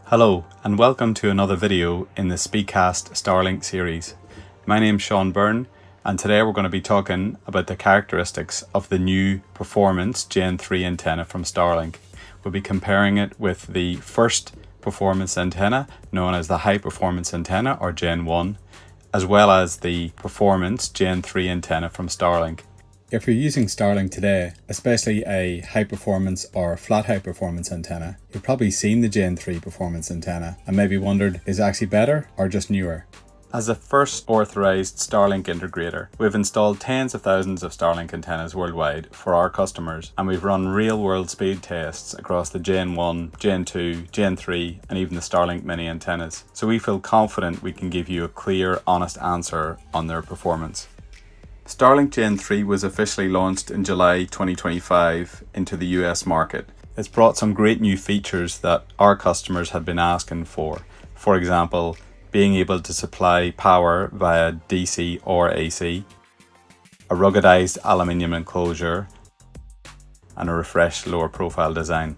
Hello and welcome to another video in the Speedcast Starlink series. My name's Sean Byrne and today we're going to be talking about the characteristics of the new Performance Gen 3 antenna from Starlink. We'll be comparing it with the first performance antenna known as the High Performance Antenna or Gen 1, as well as the Performance Gen 3 antenna from Starlink. If you're using Starlink today, especially a high performance or flat high performance antenna, you've probably seen the Gen 3 performance antenna and maybe wondered, is it actually better or just newer? As the first authorized Starlink integrator, we've installed tens of thousands of Starlink antennas worldwide for our customers, and we've run real-world speed tests across the Gen 1, Gen 2, Gen 3 and even the Starlink mini antennas. So we feel confident we can give you a clear, honest answer on their performance. Starlink Gen 3 was officially launched in July 2025 into the US market. It's brought some great new features that our customers had been asking for. For example, being able to supply power via DC or AC, a ruggedized aluminium enclosure, and a refreshed lower profile design.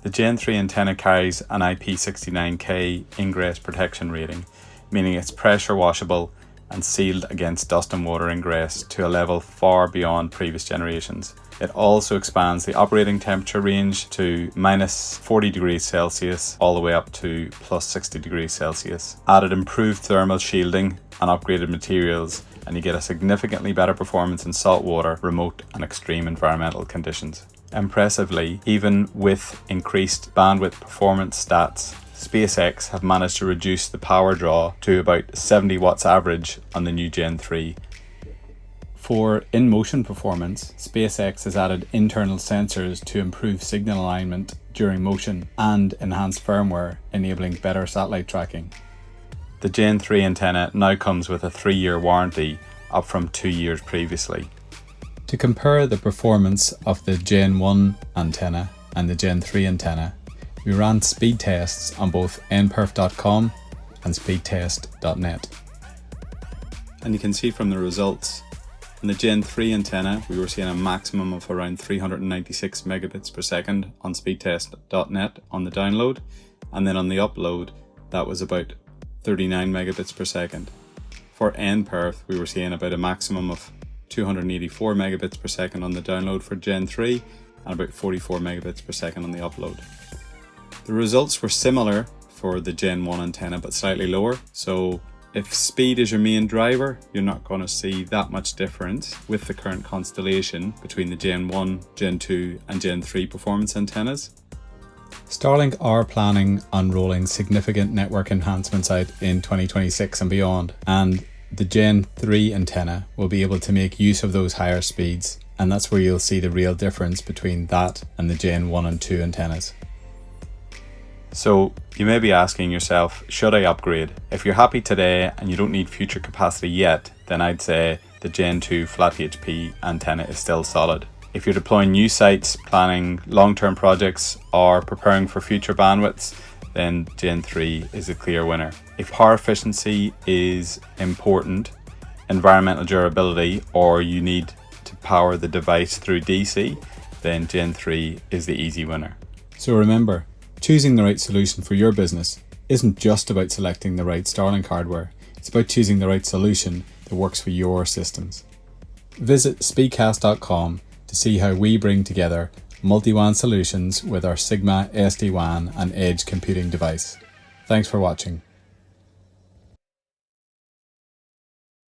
The Gen 3 antenna carries an IP69K ingress protection rating, meaning it's pressure washable and sealed against dust and water ingress to a level far beyond previous generations. It also expands the operating temperature range to minus 40 degrees Celsius all the way up to plus 60 degrees Celsius. Added improved thermal shielding and upgraded materials, and you get a significantly better performance in saltwater, remote and extreme environmental conditions. Impressively, even with increased bandwidth performance stats, SpaceX have managed to reduce the power draw to about 70 watts average on the new Gen 3. For in-motion performance, SpaceX has added internal sensors to improve signal alignment during motion and enhance firmware, enabling better satellite tracking. The Gen 3 antenna now comes with a 3-year warranty, up from 2 years previously. To compare the performance of the Gen 1 antenna and the Gen 3 antenna, we ran speed tests on both nperf.com and speedtest.net. And you can see from the results, in the Gen 3 antenna we were seeing a maximum of around 396 megabits per second on speedtest.net on the download, and then on the upload that was about 39 megabits per second. For nperf we were seeing about a maximum of 284 megabits per second on the download for Gen 3 and about 44 megabits per second on the upload. The results were similar for the Gen 1 antenna but slightly lower, so if speed is your main driver, you're not going to see that much difference with the current constellation between the Gen 1, Gen 2 and Gen 3 performance antennas. Starlink are planning on rolling significant network enhancements out in 2026 and beyond, and the Gen 3 antenna will be able to make use of those higher speeds, and that's where you'll see the real difference between that and the Gen 1 and 2 antennas. So you may be asking yourself, should I upgrade? If you're happy today and you don't need future capacity yet, then I'd say the Gen 2 flat HP antenna is still solid. If you're deploying new sites, planning long-term projects or preparing for future bandwidths, then Gen 3 is a clear winner. If power efficiency is important, environmental durability, or you need to power the device through DC, then Gen 3 is the easy winner. So remember, choosing the right solution for your business isn't just about selecting the right Starlink hardware, it's about choosing the right solution that works for your systems. Visit speedcast.com to see how we bring together multi-WAN solutions with our Sigma SD-WAN and Edge computing device. Thanks for watching.